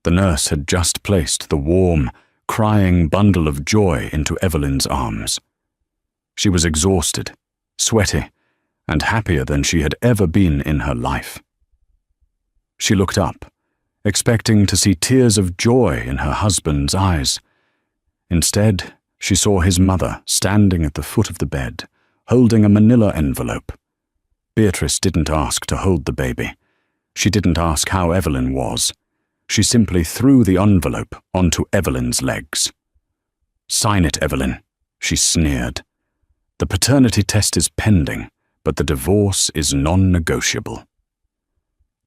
The nurse had just placed the warm, crying bundle of joy into Evelyn's arms. She was exhausted, sweaty, and happier than she had ever been in her life. She looked up, expecting to see tears of joy in her husband's eyes. Instead, she saw his mother standing at the foot of the bed, holding a manila envelope. Beatrice didn't ask to hold the baby. She didn't ask how Evelyn was. She simply threw the envelope onto Evelyn's legs. "Sign it, Evelyn," she sneered. "The paternity test is pending, but the divorce is non-negotiable."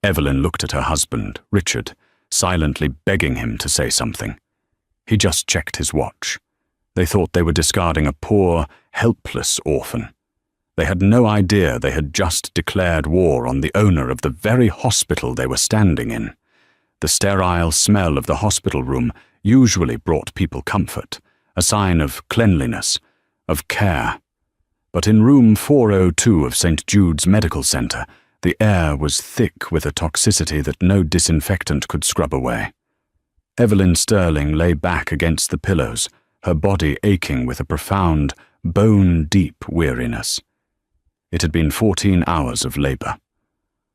Evelyn looked at her husband, Richard, silently begging him to say something. He just checked his watch. They thought they were discarding a poor, helpless orphan. They had no idea they had just declared war on the owner of the very hospital they were standing in. The sterile smell of the hospital room usually brought people comfort, a sign of cleanliness, of care. But in room 402 of St. Jude's Medical Center, the air was thick with a toxicity that no disinfectant could scrub away. Evelyn Sterling lay back against the pillows, her body aching with a profound, bone-deep weariness. It had been 14 hours of labor,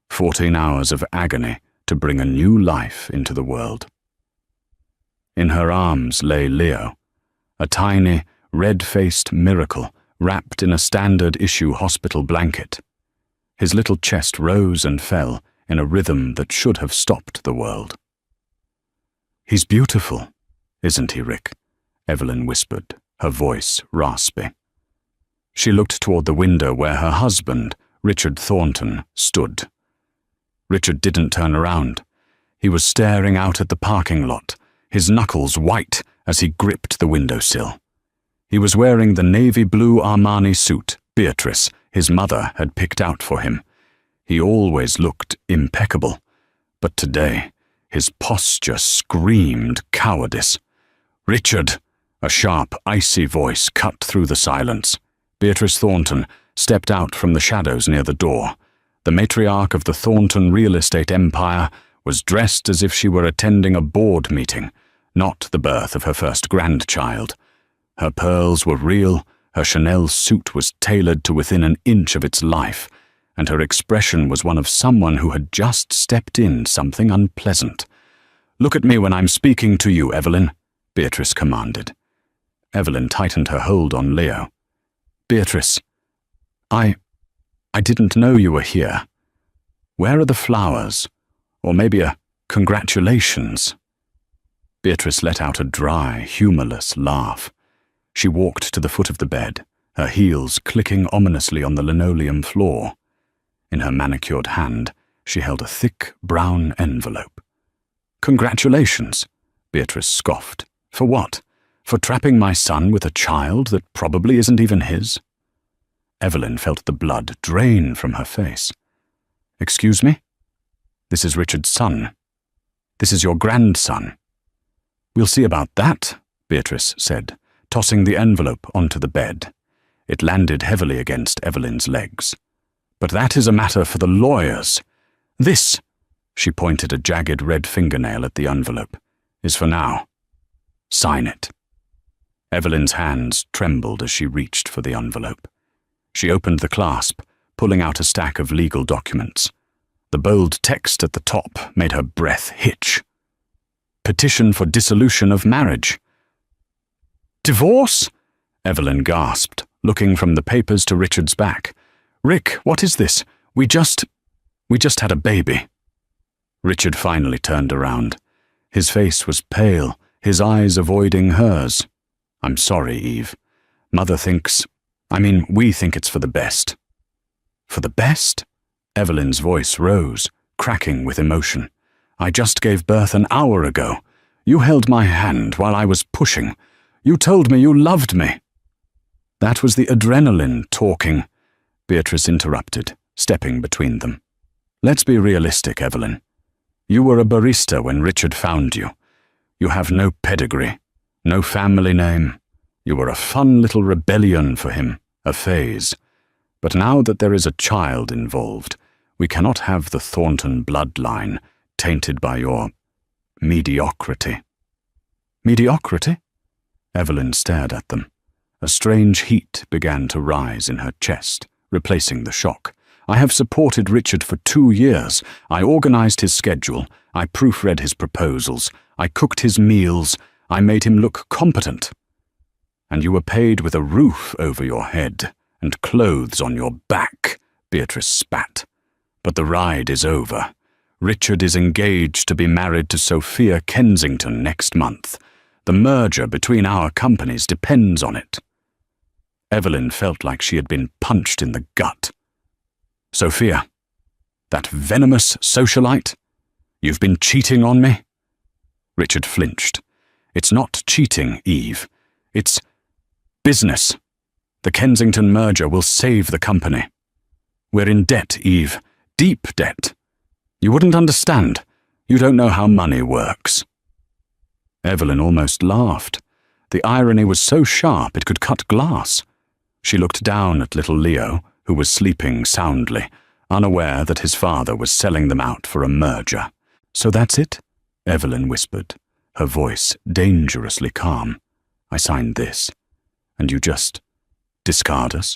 14 hours of agony to bring a new life into the world. In her arms lay Leo, a tiny, red-faced miracle wrapped in a standard-issue hospital blanket. His little chest rose and fell in a rhythm that should have stopped the world. "He's beautiful, isn't he, Rick?" Evelyn whispered, her voice raspy. She looked toward the window where her husband, Richard Thornton, stood. Richard didn't turn around. He was staring out at the parking lot, his knuckles white as he gripped the windowsill. He was wearing the navy blue Armani suit Beatrice, his mother, had picked out for him. He always looked impeccable, but today his posture screamed cowardice. "Richard!" A sharp, icy voice cut through the silence. Beatrice Thornton stepped out from the shadows near the door. The matriarch of the Thornton real estate empire was dressed as if she were attending a board meeting, not the birth of her first grandchild. Her pearls were real, her Chanel suit was tailored to within an inch of its life, and her expression was one of someone who had just stepped in something unpleasant. "Look at me when I'm speaking to you, Evelyn," Beatrice commanded. Evelyn tightened her hold on Leo. "Beatrice, I didn't know you were here. Where are the flowers? Or maybe a congratulations?" Beatrice let out a dry, humorless laugh. She walked to the foot of the bed, her heels clicking ominously on the linoleum floor. In her manicured hand, she held a thick, brown envelope. "Congratulations," Beatrice scoffed. "For what? For trapping my son with a child that probably isn't even his?" Evelyn felt the blood drain from her face. "Excuse me? This is Richard's son. This is your grandson." "We'll see about that," Beatrice said, tossing the envelope onto the bed. It landed heavily against Evelyn's legs. "But that is a matter for the lawyers. This," she pointed a jagged red fingernail at the envelope, "is for now. Sign it." Evelyn's hands trembled as she reached for the envelope. She opened the clasp, pulling out a stack of legal documents. The bold text at the top made her breath hitch. "Petition for dissolution of marriage." "Divorce?" Evelyn gasped, looking from the papers to Richard's back. "Rick, what is this? We just had a baby." Richard finally turned around. His face was pale, his eyes avoiding hers. "I'm sorry, Eve. We think it's for the best." "For the best?" Evelyn's voice rose, cracking with emotion. "I just gave birth an hour ago. You held my hand while I was pushing. You told me you loved me." "That was the adrenaline talking," Beatrice interrupted, stepping between them. "Let's be realistic, Evelyn. You were a barista when Richard found you. You have no pedigree, no family name. You were a fun little rebellion for him, a phase. But now that there is a child involved, we cannot have the Thornton bloodline tainted by your Mediocrity. Mediocrity? Evelyn stared at them. A strange heat began to rise in her chest, replacing the shock. I have supported Richard for 2 years. I organized his schedule. I proofread his proposals. I cooked his meals. I made him look competent. And you were paid with a roof over your head and clothes on your back, Beatrice spat. But the ride is over. Richard is engaged to be married to Sophia Kensington next month. The merger between our companies depends on it. Evelyn felt like she had been punched in the gut. Sophia, that venomous socialite? You've been cheating on me? Richard flinched. It's not cheating, Eve. It's business. The Kensington merger will save the company. We're in debt, Eve. Deep debt. You wouldn't understand. You don't know how money works. Evelyn almost laughed. The irony was so sharp it could cut glass. She looked down at little Leo, who was sleeping soundly, unaware that his father was selling them out for a merger. So that's it? Evelyn whispered, her voice dangerously calm. I signed this. And you just discard us?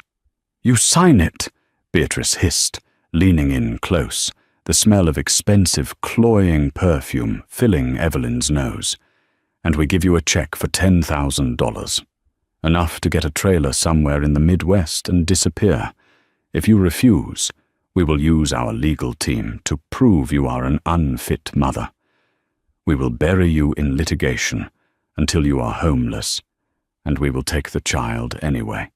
You sign it, Beatrice hissed, leaning in close, the smell of expensive, cloying perfume filling Evelyn's nose. And we give you a check for $10,000. Enough to get a trailer somewhere in the Midwest and disappear. If you refuse, we will use our legal team to prove you are an unfit mother. We will bury you in litigation until you are homeless, and we will take the child anyway.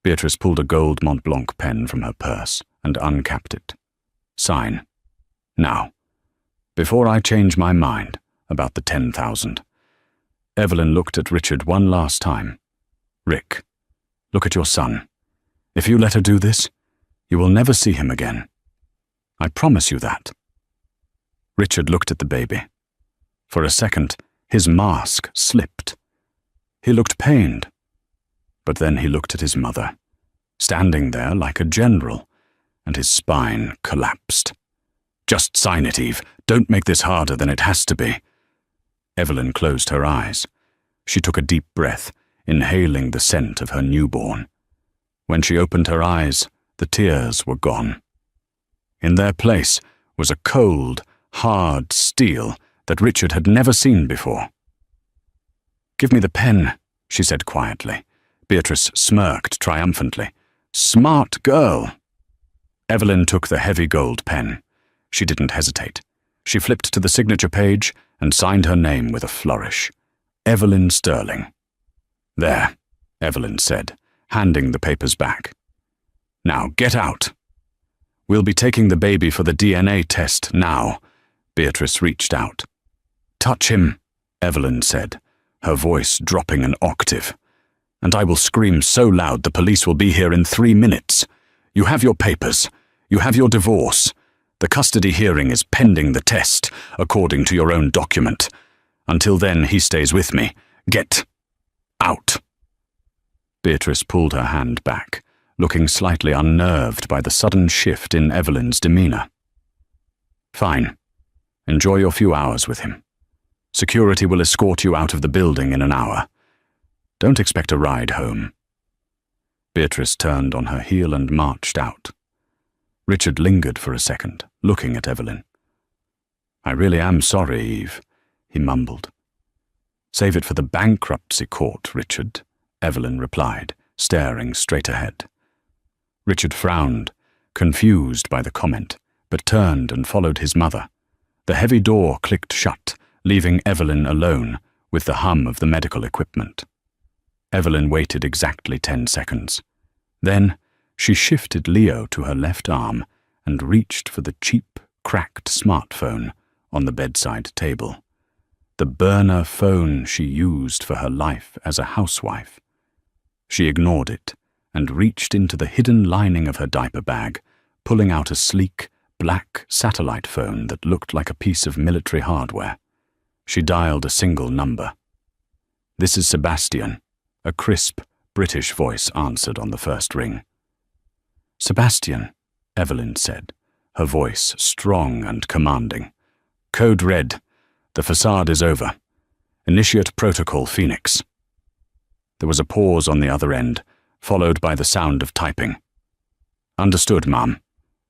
Beatrice pulled a gold Mont Blanc pen from her purse and uncapped it. Sign. Now, before I change my mind about the 10,000. Evelyn looked at Richard one last time. Rick, look at your son. If you let her do this, you will never see him again. I promise you that. Richard looked at the baby. For a second, his mask slipped. He looked pained. But then he looked at his mother, standing there like a general, and his spine collapsed. Just sign it, Eve. Don't make this harder than it has to be. Evelyn closed her eyes. She took a deep breath, inhaling the scent of her newborn. When she opened her eyes, the tears were gone. In their place was a cold, hard steel that Richard had never seen before. Give me the pen, she said quietly. Beatrice smirked triumphantly. Smart girl. Evelyn took the heavy gold pen. She didn't hesitate. She flipped to the signature page and signed her name with a flourish. Evelyn Sterling. There, Evelyn said, handing the papers back. Now get out. We'll be taking the baby for the DNA test now. Beatrice reached out. Touch him, Evelyn said, her voice dropping an octave. And I will scream so loud the police will be here in 3 minutes. You have your papers. You have your divorce. The custody hearing is pending the test, according to your own document. Until then, he stays with me. Get out. Beatrice pulled her hand back, looking slightly unnerved by the sudden shift in Evelyn's demeanor. Fine. Enjoy your few hours with him. Security will escort you out of the building in an hour. Don't expect a ride home. Beatrice turned on her heel and marched out. Richard lingered for a second, looking at Evelyn. I really am sorry, Eve, he mumbled. Save it for the bankruptcy court, Richard, Evelyn replied, staring straight ahead. Richard frowned, confused by the comment, but turned and followed his mother. The heavy door clicked shut, leaving Evelyn alone with the hum of the medical equipment. Evelyn waited exactly 10 seconds. Then she shifted Leo to her left arm and reached for the cheap, cracked smartphone on the bedside table. The burner phone she used for her life as a housewife. She ignored it and reached into the hidden lining of her diaper bag, pulling out a sleek, black satellite phone that looked like a piece of military hardware. She dialed a single number. This is Sebastian. A crisp, British voice answered on the first ring. Sebastian, Evelyn said, her voice strong and commanding. Code red. The facade is over. Initiate protocol, Phoenix." There was a pause on the other end, followed by the sound of typing. "Understood, Ma'am.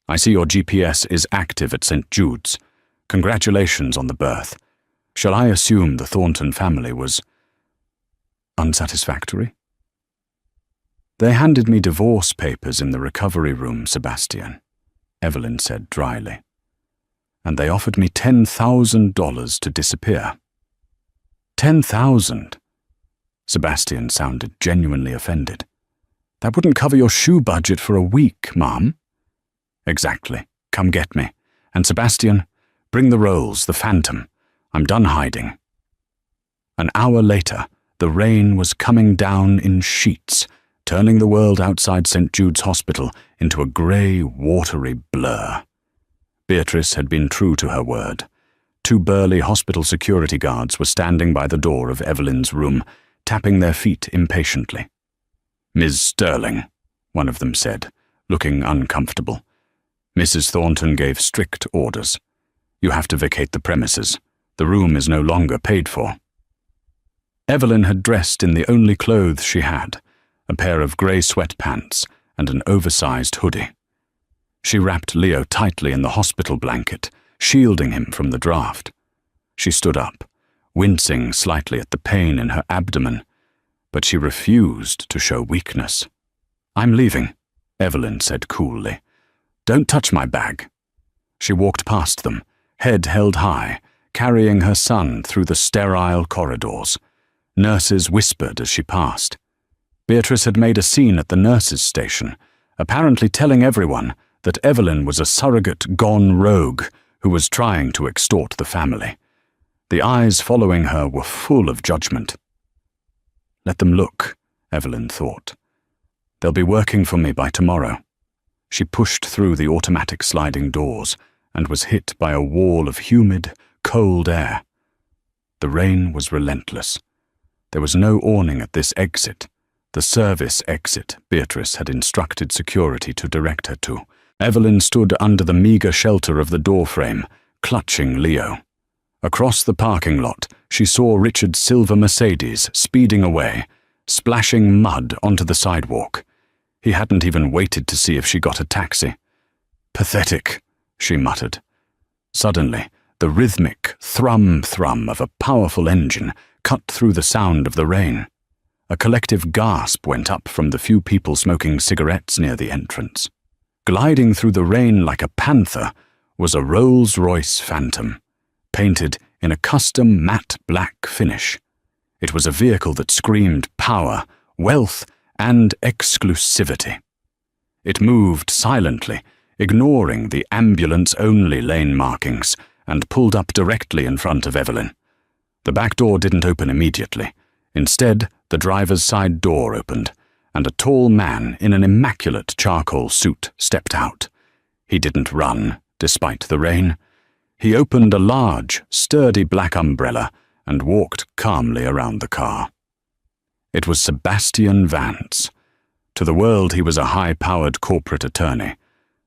I see your GPS is active at St. Jude's. Congratulations on the birth. Shall I assume the Thornton family was unsatisfactory?" "They handed me divorce papers in the recovery room, Sebastian," Evelyn said dryly. "And they offered me $10,000 to disappear." $10,000? Sebastian sounded genuinely offended. "That wouldn't cover your shoe budget for a week, Mom." "Exactly. Come get me. And Sebastian, bring the rolls, the Phantom. I'm done hiding." An hour later, the rain was coming down in sheets, turning the world outside St. Jude's Hospital into a grey, watery blur. Beatrice had been true to her word. 2 burly hospital security guards were standing by the door of Evelyn's room, tapping their feet impatiently. "Ms. Sterling," one of them said, looking uncomfortable. "Mrs. Thornton gave strict orders. You have to vacate the premises. The room is no longer paid for." Evelyn had dressed in the only clothes she had, a pair of grey sweatpants and an oversized hoodie. She wrapped Leo tightly in the hospital blanket, shielding him from the draft. She stood up, wincing slightly at the pain in her abdomen, but she refused to show weakness. "I'm leaving," Evelyn said coolly. "Don't touch my bag." She walked past them, head held high, carrying her son through the sterile corridors. Nurses whispered as she passed. Beatrice had made a scene at the nurses' station, apparently telling everyone that Evelyn was a surrogate gone rogue who was trying to extort the family. The eyes following her were full of judgment. "Let them look," Evelyn thought. "They'll be working for me by tomorrow." She pushed through the automatic sliding doors and was hit by a wall of humid, cold air. The rain was relentless. There was no awning at this exit, the service exit Beatrice had instructed security to direct her to. Evelyn stood under the meager shelter of the doorframe, clutching Leo. Across the parking lot, she saw Richard's silver Mercedes speeding away, splashing mud onto the sidewalk. He hadn't even waited to see if she got a taxi. "Pathetic," she muttered. Suddenly, the rhythmic thrum-thrum of a powerful engine cut through the sound of the rain. A collective gasp went up from the few people smoking cigarettes near the entrance. Gliding through the rain like a panther was a Rolls-Royce Phantom, painted in a custom matte black finish. It was a vehicle that screamed power, wealth, and exclusivity. It moved silently, ignoring the ambulance-only lane markings, and pulled up directly in front of Evelyn. The back door didn't open immediately. Instead, the driver's side door opened, and a tall man in an immaculate charcoal suit stepped out. He didn't run, despite the rain. He opened a large, sturdy black umbrella and walked calmly around the car. It was Sebastian Vance. To the world, he was a high-powered corporate attorney.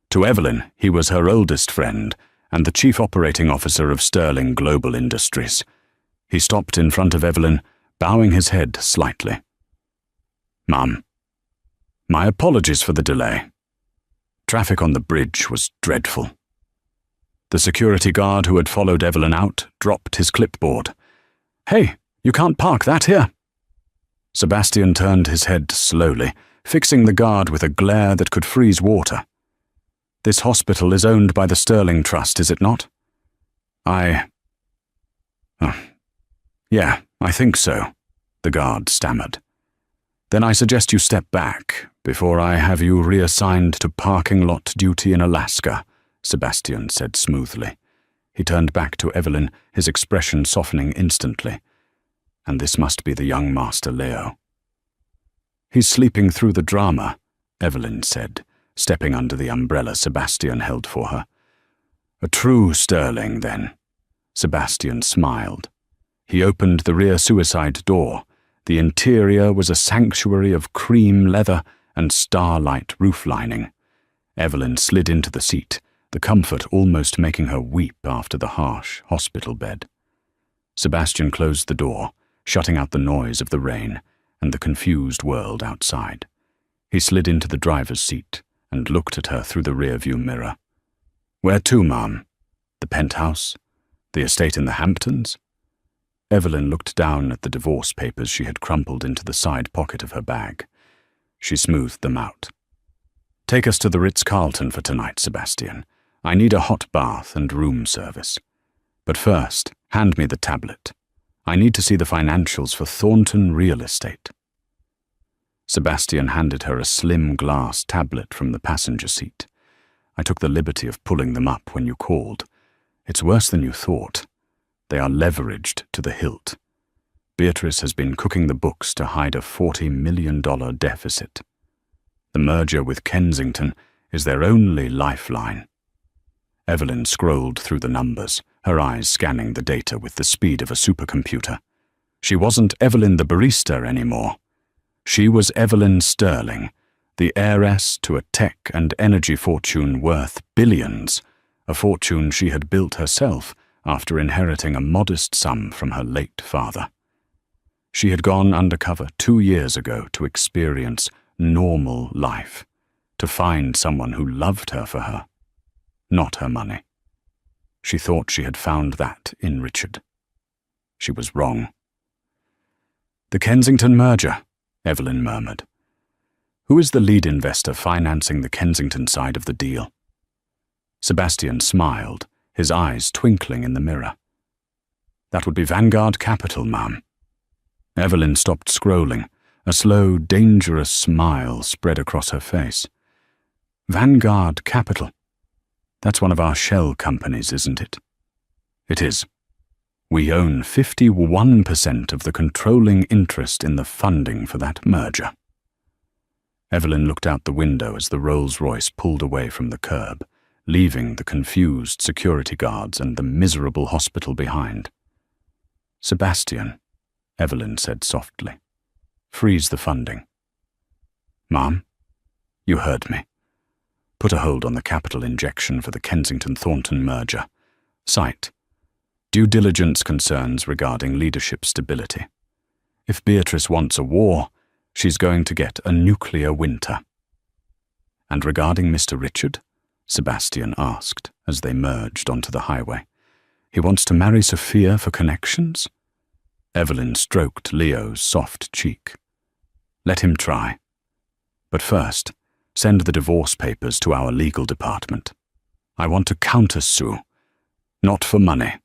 To Evelyn, he was her oldest friend and the chief operating officer of Sterling Global Industries. He stopped in front of Evelyn, bowing his head slightly. "Mum, my apologies for the delay. Traffic on the bridge was dreadful." The security guard who had followed Evelyn out dropped his clipboard. "Hey, you can't park that here." Sebastian turned his head slowly, fixing the guard with a glare that could freeze water. "This hospital is owned by the Sterling Trust, is it not?" Yeah, I think so," the guard stammered. "Then I suggest you step back before I have you reassigned to parking lot duty in Alaska," Sebastian said smoothly. He turned back to Evelyn, his expression softening instantly. "And this must be the young Master Leo." "He's sleeping through the drama," Evelyn said, stepping under the umbrella Sebastian held for her. "A true Sterling, then." Sebastian smiled. He opened the rear suicide door. The interior was a sanctuary of cream leather and starlight roof lining. Evelyn slid into the seat, the comfort almost making her weep after the harsh hospital bed. Sebastian closed the door, shutting out the noise of the rain and the confused world outside. He slid into the driver's seat and looked at her through the rear-view mirror. "Where to, Ma'am? The penthouse? The estate in the Hamptons?" Evelyn looked down at the divorce papers she had crumpled into the side pocket of her bag. She smoothed them out. "Take us to the Ritz-Carlton for tonight, Sebastian. I need a hot bath and room service. But first, hand me the tablet. I need to see the financials for Thornton Real Estate." Sebastian handed her a slim glass tablet from the passenger seat. "I took the liberty of pulling them up when you called. It's worse than you thought. They are leveraged to the hilt. Beatrice has been cooking the books to hide a $40 million deficit. The merger with Kensington is their only lifeline." Evelyn scrolled through the numbers, her eyes scanning the data with the speed of a supercomputer. She wasn't Evelyn the barista anymore. She was Evelyn Sterling, the heiress to a tech and energy fortune worth billions, a fortune she had built herself after inheriting a modest sum from her late father. She had gone undercover 2 years ago to experience normal life, to find someone who loved her for her, not her money. She thought she had found that in Richard. She was wrong. "The Kensington merger," Evelyn murmured. "Who is the lead investor financing the Kensington side of the deal?" Sebastian smiled, his eyes twinkling in the mirror. "That would be Vanguard Capital, ma'am." Evelyn stopped scrolling. A slow, dangerous smile spread across her face. "Vanguard Capital? That's one of our shell companies, isn't it?" "It is. We own 51% of the controlling interest in the funding for that merger." Evelyn looked out the window as the Rolls-Royce pulled away from the curb, leaving the confused security guards and the miserable hospital behind. "Sebastian," Evelyn said softly, "freeze the funding." "Ma'am, you heard me. Put a hold on the capital injection for the Kensington-Thornton merger. Cite: due diligence concerns regarding leadership stability. If Beatrice wants a war, she's going to get a nuclear winter." "And regarding Mr. Richard?" Sebastian asked as they merged onto the highway. "He wants to marry Sophia for connections?" Evelyn stroked Leo's soft cheek. "Let him try. But first, send the divorce papers to our legal department. I want to countersue. Not for money.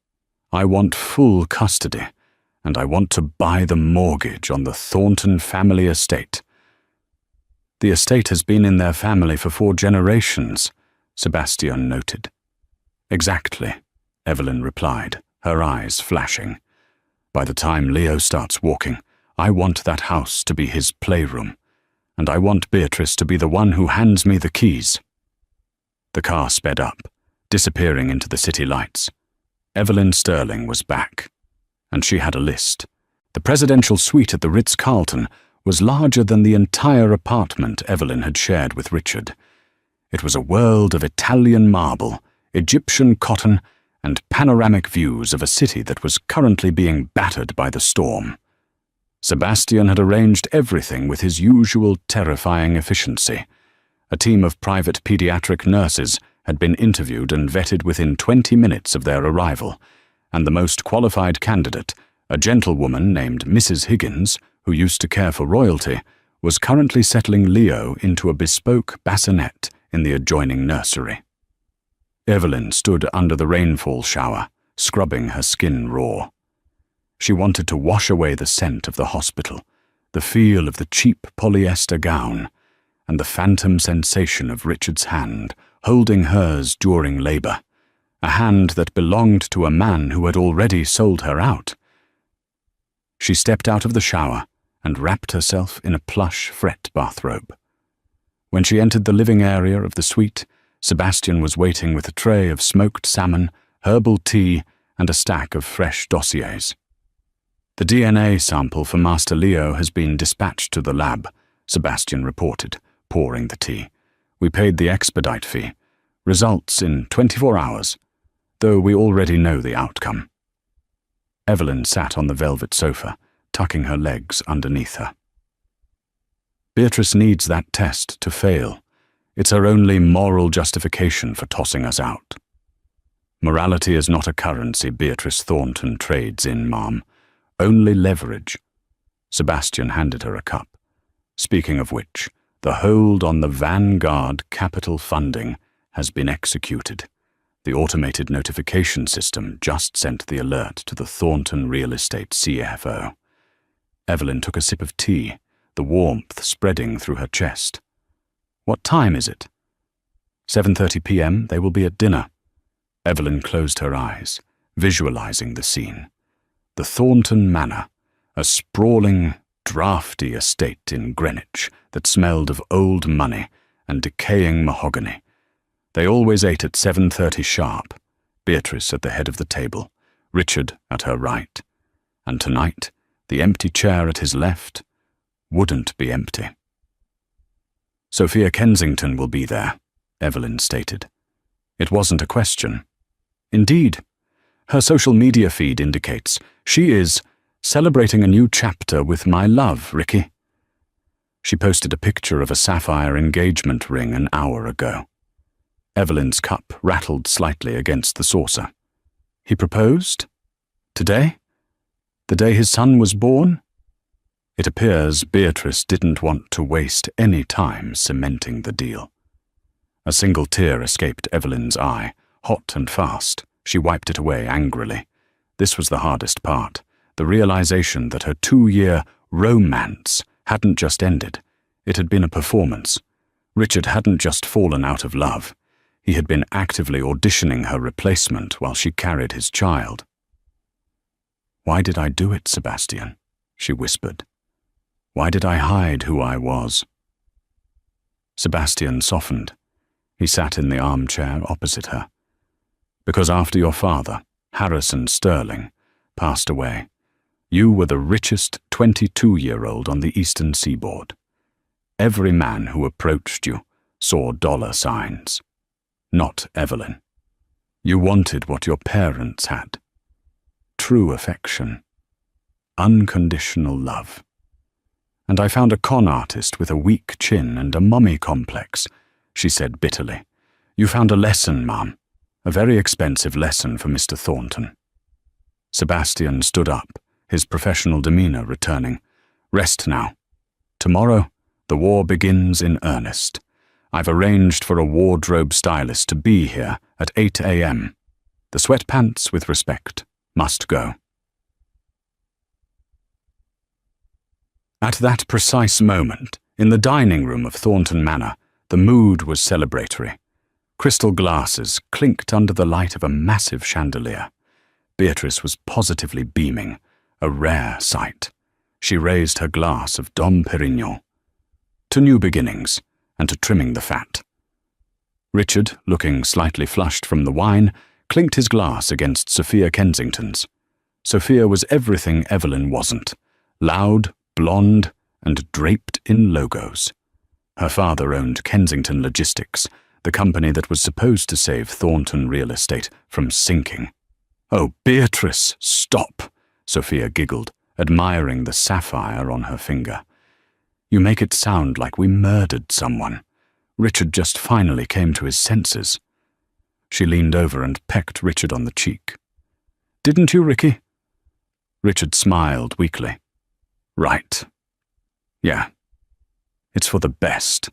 I want full custody, and I want to buy the mortgage on the Thornton family estate." "The estate has been in their family for 4 generations, Sebastian noted. "Exactly," Evelyn replied, her eyes flashing. "By the time Leo starts walking, I want that house to be his playroom, and I want Beatrice to be the one who hands me the keys." The car sped up, disappearing into the city lights. Evelyn Sterling was back, and she had a list. The presidential suite at the Ritz-Carlton was larger than the entire apartment Evelyn had shared with Richard. It was a world of Italian marble, Egyptian cotton, and panoramic views of a city that was currently being battered by the storm. Sebastian had arranged everything with his usual terrifying efficiency. A team of private pediatric nurses had been interviewed and vetted within 20 minutes of their arrival, and the most qualified candidate, a gentlewoman named Mrs. Higgins, who used to care for royalty, was currently settling Leo into a bespoke bassinet in the adjoining nursery. Evelyn stood under the rainfall shower, scrubbing her skin raw. She wanted to wash away the scent of the hospital, the feel of the cheap polyester gown, and the phantom sensation of Richard's hand holding hers during labor, a hand that belonged to a man who had already sold her out. She stepped out of the shower and wrapped herself in a plush fret bathrobe. When she entered the living area of the suite, Sebastian was waiting with a tray of smoked salmon, herbal tea, and a stack of fresh dossiers. "The DNA sample for Master Leo has been dispatched to the lab," Sebastian reported, pouring the tea. "We paid the expedite fee. Results in 24 hours, though we already know the outcome." Evelyn sat on the velvet sofa, tucking her legs underneath her. Beatrice needs that test to fail. It's her only moral justification for tossing us out. Morality is not a currency Beatrice Thornton trades in, ma'am. Only leverage. Sebastian handed her a cup. Speaking of which, the hold on the Vanguard capital funding has been executed. The automated notification system just sent the alert to the Thornton Real Estate CFO. Evelyn took a sip of tea, the warmth spreading through her chest. What time is it? 7:30 p.m. They will be at dinner. Evelyn closed her eyes, visualizing the scene. The Thornton Manor, a sprawling, drafty estate in Greenwich that smelled of old money and decaying mahogany. They always ate at 7:30 sharp, Beatrice at the head of the table, Richard at her right. And tonight, the empty chair at his left wouldn't be empty. Sophia Kensington will be there, Evelyn stated. It wasn't a question. Indeed, her social media feed indicates she is celebrating a new chapter with my love, Ricky. She posted a picture of a sapphire engagement ring an hour ago. Evelyn's cup rattled slightly against the saucer. He proposed? Today? The day his son was born? It appears Beatrice didn't want to waste any time cementing the deal. A single tear escaped Evelyn's eye, hot and fast. She wiped it away angrily. This was the hardest part, the realization that her 2-year romance hadn't just ended. It had been a performance. Richard hadn't just fallen out of love. He had been actively auditioning her replacement while she carried his child. "Why did I do it, Sebastian?" she whispered. "Why did I hide who I was?" Sebastian softened. He sat in the armchair opposite her. "Because after your father, Harrison Sterling, passed away, you were the richest 22-year-old on the eastern seaboard. Every man who approached you saw dollar signs. Not Evelyn. You wanted what your parents had. True affection. Unconditional love. And I found a con artist with a weak chin and a mummy complex," she said bitterly. "You found a lesson, ma'am. A very expensive lesson for Mr. Thornton." Sebastian stood up, his professional demeanor returning. "Rest now. Tomorrow, the war begins in earnest. I've arranged for a wardrobe stylist to be here at 8 a.m. The sweatpants, with respect, must go." At that precise moment, in the dining room of Thornton Manor, the mood was celebratory. Crystal glasses clinked under the light of a massive chandelier. Beatrice was positively beaming, a rare sight. She raised her glass of Dom Perignon. To new beginnings, and to trimming the fat. Richard, looking slightly flushed from the wine, clinked his glass against Sophia Kensington's. Sophia was everything Evelyn wasn't. Loud, blonde, and draped in logos. Her father owned Kensington Logistics, the company that was supposed to save Thornton Real Estate from sinking. "Oh, Beatrice, stop," Sophia giggled, admiring the sapphire on her finger. "You make it sound like we murdered someone. Richard just finally came to his senses." She leaned over and pecked Richard on the cheek. "Didn't you, Ricky?" Richard smiled weakly. "Right. Yeah. It's for the best."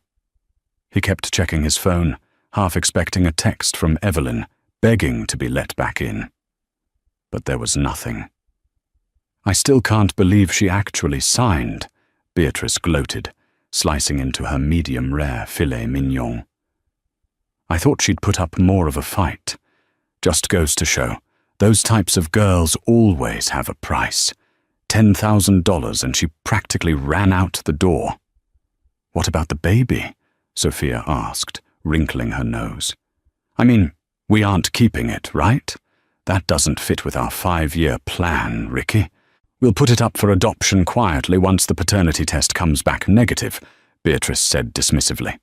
He kept checking his phone, half expecting a text from Evelyn, begging to be let back in. But there was nothing. "I still can't believe she actually signed," Beatrice gloated, slicing into her medium-rare filet mignon. "I thought she'd put up more of a fight. Just goes to show, those types of girls always have a price. $10,000 and she practically ran out the door." "What about the baby?" Sophia asked, wrinkling her nose. "I mean, we aren't keeping it, right? That doesn't fit with our 5-year plan, Ricky. We'll put it up for adoption quietly once the paternity test comes back negative," Beatrice said dismissively.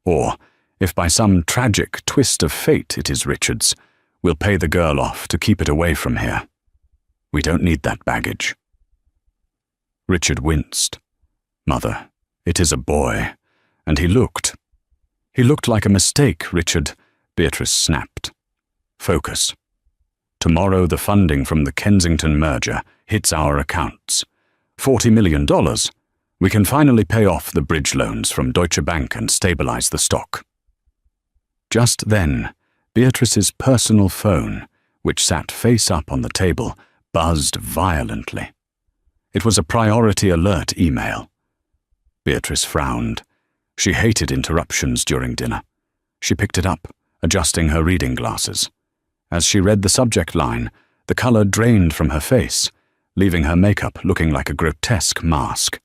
"Or, if by some tragic twist of fate it is Richard's, we'll pay the girl off to keep it away from here." We don't need that baggage. Richard winced. Mother, it is a boy. And he looked like a mistake, Richard, Beatrice snapped. Focus. Tomorrow the funding from the Kensington merger hits our accounts. $40 million. We can finally pay off the bridge loans from Deutsche Bank and stabilize the stock. Just then, Beatrice's personal phone, which sat face up on the table, buzzed violently. It was a priority alert email. Beatrice frowned. She hated interruptions during dinner. She picked it up, adjusting her reading glasses. As she read the subject line, the color drained from her face, leaving her makeup looking like a grotesque mask.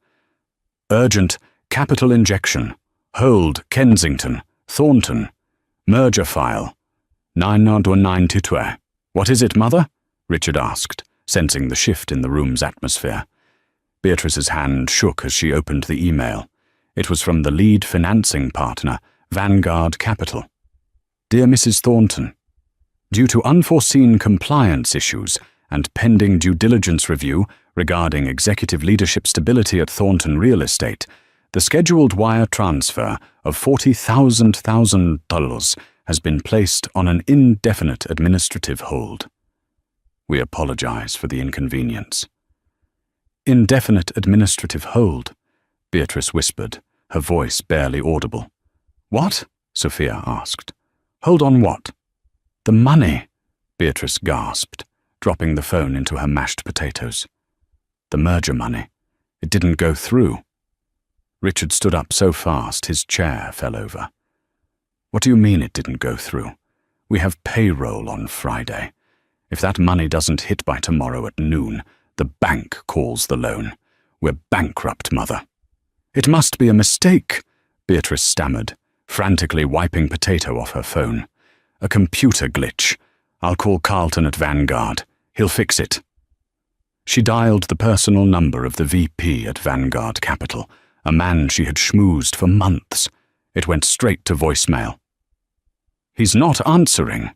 Urgent capital injection. Hold Kensington, Thornton. Merger file. 992. What is it, Mother? Richard asked, sensing the shift in the room's atmosphere. Beatrice's hand shook as she opened the email. It was from the lead financing partner, Vanguard Capital. Dear Mrs. Thornton, due to unforeseen compliance issues and pending due diligence review regarding executive leadership stability at Thornton Real Estate, the scheduled wire transfer of $40,000 has been placed on an indefinite administrative hold. We apologize for the inconvenience. Indefinite administrative hold, Beatrice whispered, her voice barely audible. What? Sophia asked. Hold on what? The money, Beatrice gasped, dropping the phone into her mashed potatoes. The merger money. It didn't go through. Richard stood up so fast his chair fell over. What do you mean it didn't go through? We have payroll on Friday. If that money doesn't hit by tomorrow at noon, the bank calls the loan. We're bankrupt, Mother. It must be a mistake, Beatrice stammered, frantically wiping potato off her phone. A computer glitch. I'll call Carlton at Vanguard. He'll fix it. She dialed the personal number of the VP at Vanguard Capital, a man she had schmoozed for months. It went straight to voicemail. He's not answering.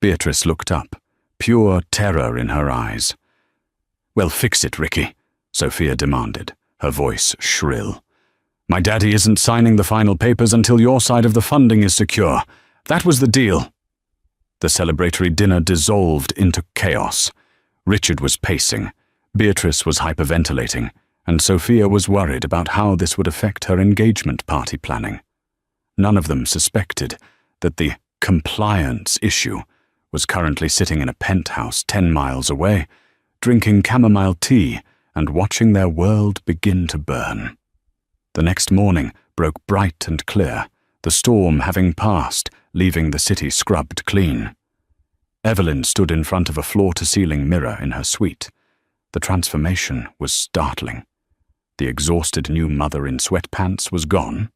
Beatrice looked up, pure terror in her eyes. Well, fix it, Ricky, Sophia demanded, her voice shrill. My daddy isn't signing the final papers until your side of the funding is secure. That was the deal. The celebratory dinner dissolved into chaos. Richard was pacing, Beatrice was hyperventilating, and Sophia was worried about how this would affect her engagement party planning. None of them suspected that the compliance issue was currently sitting in a penthouse 10 miles away, drinking chamomile tea and watching their world begin to burn. The next morning broke bright and clear, the storm having passed, leaving the city scrubbed clean. Evelyn stood in front of a floor-to-ceiling mirror in her suite. The transformation was startling. The exhausted new mother in sweatpants was gone.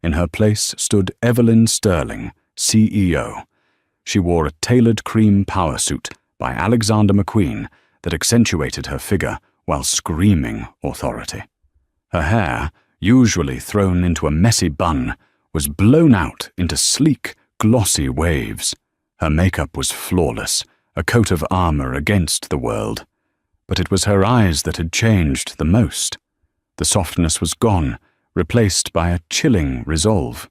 In her place stood Evelyn Sterling, CEO. She wore a tailored cream power suit by Alexander McQueen that accentuated her figure while screaming authority. Her hair, usually thrown into a messy bun, was blown out into sleek, glossy waves. Her makeup was flawless, a coat of armor against the world. But it was her eyes that had changed the most. The softness was gone, replaced by a chilling resolve.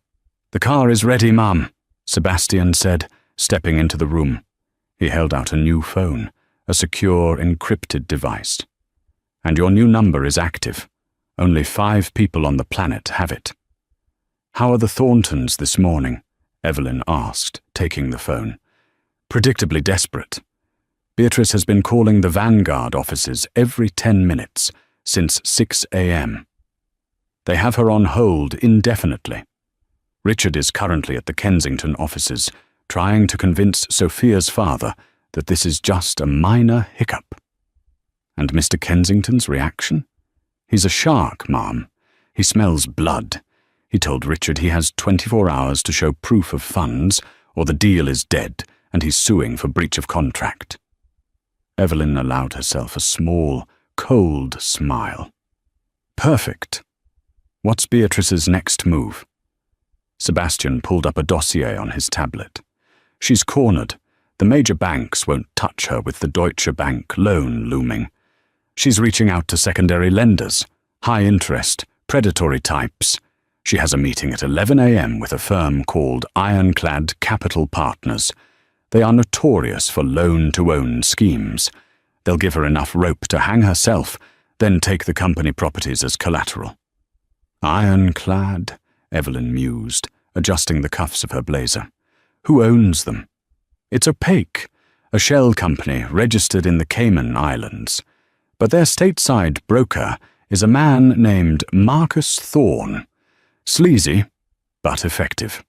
The car is ready, Mum, Sebastian said, stepping into the room. He held out a new phone, a secure, encrypted device. And your new number is active. Only 5 people on the planet have it. How are the Thorntons this morning? Evelyn asked, taking the phone. Predictably desperate. Beatrice has been calling the Vanguard offices every 10 minutes since 6 a.m. They have her on hold indefinitely. Richard is currently at the Kensington offices, trying to convince Sophia's father that this is just a minor hiccup. And Mr. Kensington's reaction? He's a shark, Ma'am. He smells blood. He told Richard he has 24 hours to show proof of funds, or the deal is dead, and he's suing for breach of contract. Evelyn allowed herself a small, cold smile. Perfect. What's Beatrice's next move? Sebastian pulled up a dossier on his tablet. She's cornered. The major banks won't touch her with the Deutsche Bank loan looming. She's reaching out to secondary lenders, high interest, predatory types. She has a meeting at 11 a.m. with a firm called Ironclad Capital Partners. They are notorious for loan-to-own schemes. They'll give her enough rope to hang herself, then take the company properties as collateral. Ironclad, Evelyn mused, adjusting the cuffs of her blazer. Who owns them? It's opaque, a shell company registered in the Cayman Islands. But their stateside broker is a man named Marcus Thorne. Sleazy, but effective.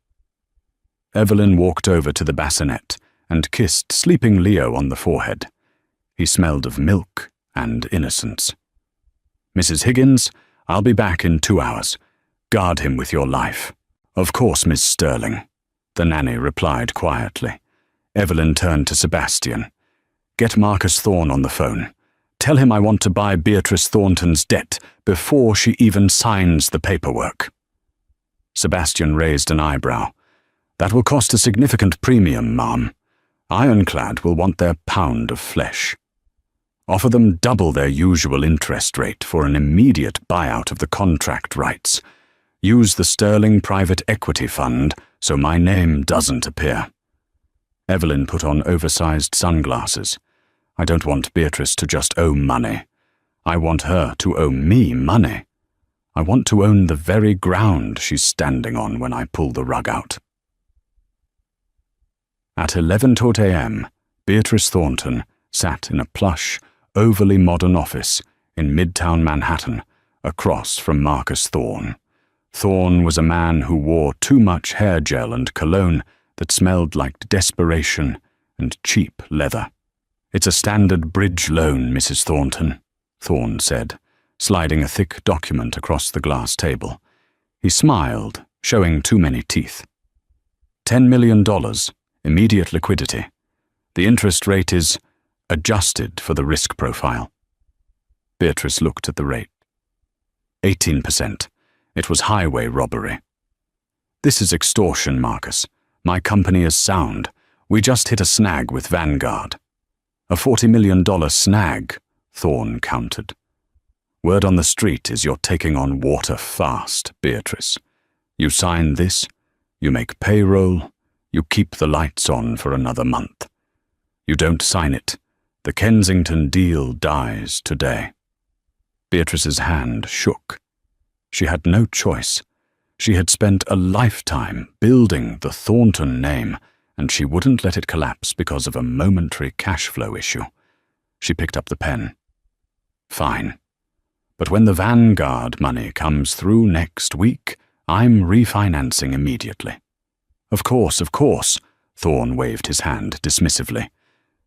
Evelyn walked over to the bassinet and kissed sleeping Leo on the forehead. He smelled of milk and innocence. Mrs. Higgins, I'll be back in 2 hours. Guard him with your life. Of course, Miss Sterling, the nanny replied quietly. Evelyn turned to Sebastian. Get Marcus Thorne on the phone. Tell him I want to buy Beatrice Thornton's debt before she even signs the paperwork. Sebastian raised an eyebrow. That will cost a significant premium, ma'am. Ironclad will want their pound of flesh. Offer them double their usual interest rate for an immediate buyout of the contract rights. Use the Sterling Private Equity Fund so my name doesn't appear. Evelyn put on oversized sunglasses. I don't want Beatrice to just owe money. I want her to owe me money. I want to own the very ground she's standing on when I pull the rug out. At 11:00 a.m., Beatrice Thornton sat in a plush, overly modern office in Midtown Manhattan, across from Marcus Thorne. Thorne was a man who wore too much hair gel and cologne that smelled like desperation and cheap leather. It's a standard bridge loan, Mrs. Thornton, Thorne said, sliding a thick document across the glass table. He smiled, showing too many teeth. $10 million, immediate liquidity. The interest rate is adjusted for the risk profile. Beatrice looked at the rate. 18%. It was highway robbery. This is extortion, Marcus. My company is sound. We just hit a snag with Vanguard. A $40 million snag, Thorne countered. Word on the street is you're taking on water fast, Beatrice. You sign this, you make payroll, you keep the lights on for another month. You don't sign it, the Kensington deal dies today. Beatrice's hand shook. She had no choice. She had spent a lifetime building the Thornton name, and she wouldn't let it collapse because of a momentary cash flow issue. She picked up the pen. Fine. But when the Vanguard money comes through next week, I'm refinancing immediately. Of course, Thorne waved his hand dismissively.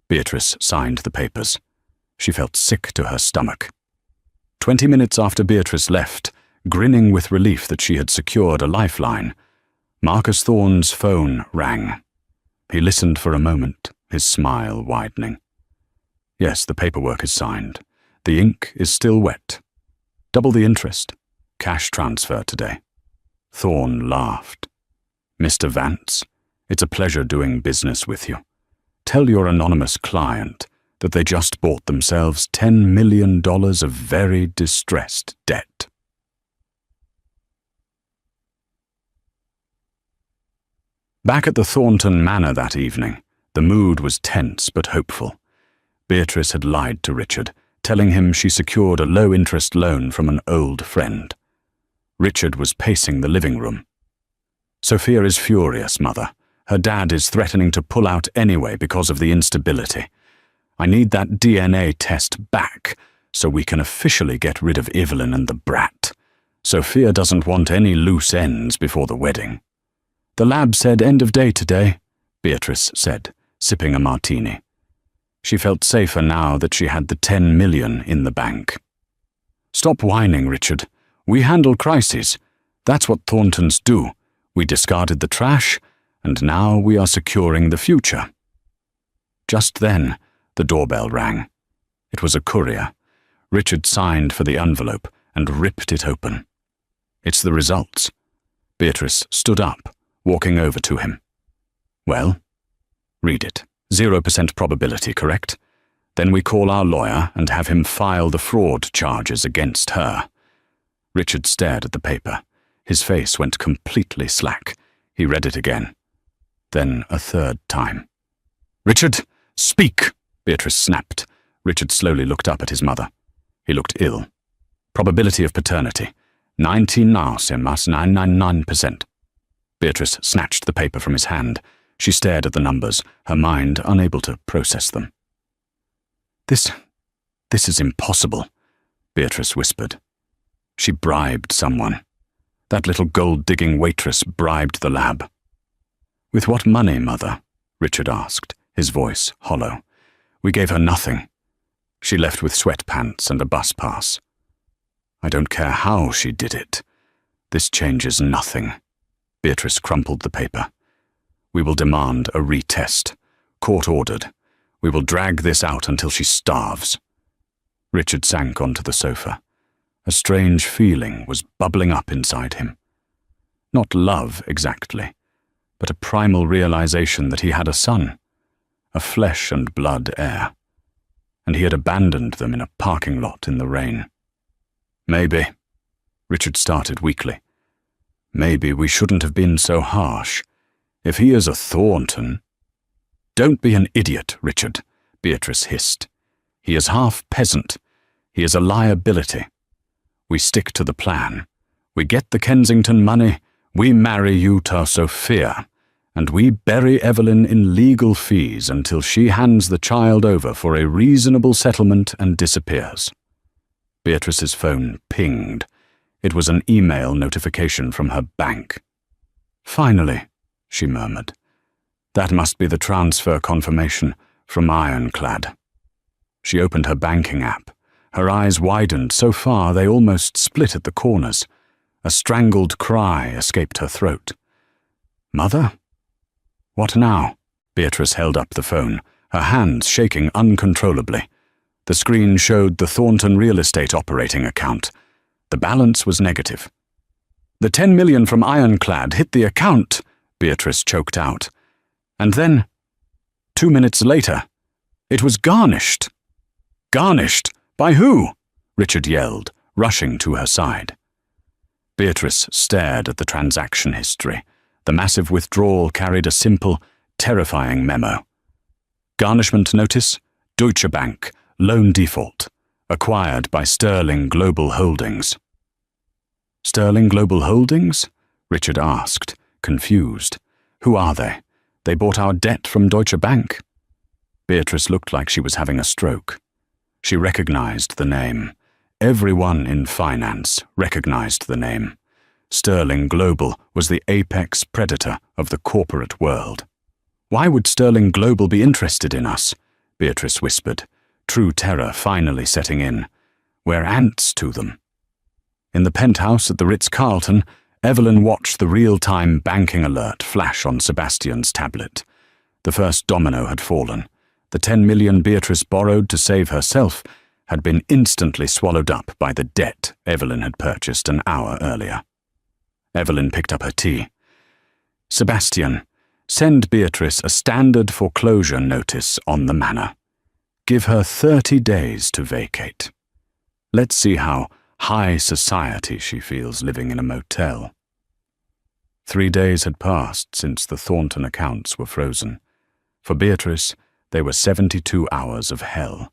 Beatrice signed the papers. She felt sick to her stomach. 20 minutes after Beatrice left, grinning with relief that she had secured a lifeline, Marcus Thorne's phone rang. He listened for a moment, his smile widening. Yes, the paperwork is signed. The ink is still wet. Double the interest. Cash transfer today. Thorne laughed. Mr. Vance, it's a pleasure doing business with you. Tell your anonymous client that they just bought themselves $10 million of very distressed debt. Back at the Thornton Manor that evening, the mood was tense but hopeful. Beatrice had lied to Richard, telling him she secured a low-interest loan from an old friend. Richard was pacing the living room. Sophia is furious, Mother. Her dad is threatening to pull out anyway because of the instability. I need that DNA test back so we can officially get rid of Evelyn and the brat. Sophia doesn't want any loose ends before the wedding. The lab said end of day today, Beatrice said, sipping a martini. She felt safer now that she had the $10 million in the bank. Stop whining, Richard. We handle crises. That's what Thorntons do. We discarded the trash, and now we are securing the future. Just then, the doorbell rang. It was a courier. Richard signed for the envelope and ripped it open. It's the results. Beatrice stood up, walking over to him. Well, read it, 0% probability, correct? Then we call our lawyer and have him file the fraud charges against her." Richard stared at the paper. His face went completely slack. He read it again. Then a third time. "Richard, speak!" Beatrice snapped. Richard slowly looked up at his mother. He looked ill. "Probability of paternity. 99,999%. Beatrice snatched the paper from his hand. She stared at the numbers, her mind unable to process them. This is impossible," Beatrice whispered. She bribed someone. That little gold-digging waitress bribed the lab. "With what money, Mother?" Richard asked, his voice hollow. "We gave her nothing. She left with sweatpants and a bus pass. I don't care how she did it. This changes nothing." Beatrice crumpled the paper. "We will demand a retest. Court-ordered. We will drag this out until she starves." Richard sank onto the sofa. A strange feeling was bubbling up inside him. Not love, exactly, but a primal realization that he had a son, a flesh and blood heir, and he had abandoned them in a parking lot in the rain. "Maybe," Richard started weakly, "maybe we shouldn't have been so harsh. If he is a Thornton—" "Don't be an idiot, Richard," Beatrice hissed. "He is half peasant. He is a liability. We stick to the plan. We get the Kensington money, we marry you to Sophia, and we bury Evelyn in legal fees until she hands the child over for a reasonable settlement and disappears." Beatrice's phone pinged. It was an email notification from her bank. "Finally," she murmured. "That must be the transfer confirmation from Ironclad." She opened her banking app. Her eyes widened so far they almost split at the corners. A strangled cry escaped her throat. "Mother? What now?" Beatrice held up the phone, her hands shaking uncontrollably. The screen showed the Thornton real estate operating account. The balance was negative. "The 10 million from Ironclad hit the account," Beatrice choked out. And then, 2 minutes later, it was garnished. "Garnished? By who?" Richard yelled, rushing to her side. Beatrice stared at the transaction history. The massive withdrawal carried a simple, terrifying memo. "Garnishment notice, Deutsche Bank, loan default, acquired by Sterling Global Holdings." "Sterling Global Holdings?" Richard asked, confused. "Who are they? They bought our debt from Deutsche Bank." Beatrice looked like she was having a stroke. She recognized the name. Everyone in finance recognized the name. Sterling Global was the apex predator of the corporate world. "Why would Sterling Global be interested in us?" Beatrice whispered, true terror finally setting in. "We're ants to them." In the penthouse at the Ritz-Carlton, Evelyn watched the real-time banking alert flash on Sebastian's tablet. The first domino had fallen. The 10 million Beatrice borrowed to save herself had been instantly swallowed up by the debt Evelyn had purchased an hour earlier. Evelyn picked up her tea. "Sebastian, send Beatrice a standard foreclosure notice on the manor. Give her 30 days to vacate. Let's see how high society she feels living in a motel." 3 days had passed since the Thornton accounts were frozen. For Beatrice, they were 72 hours of hell.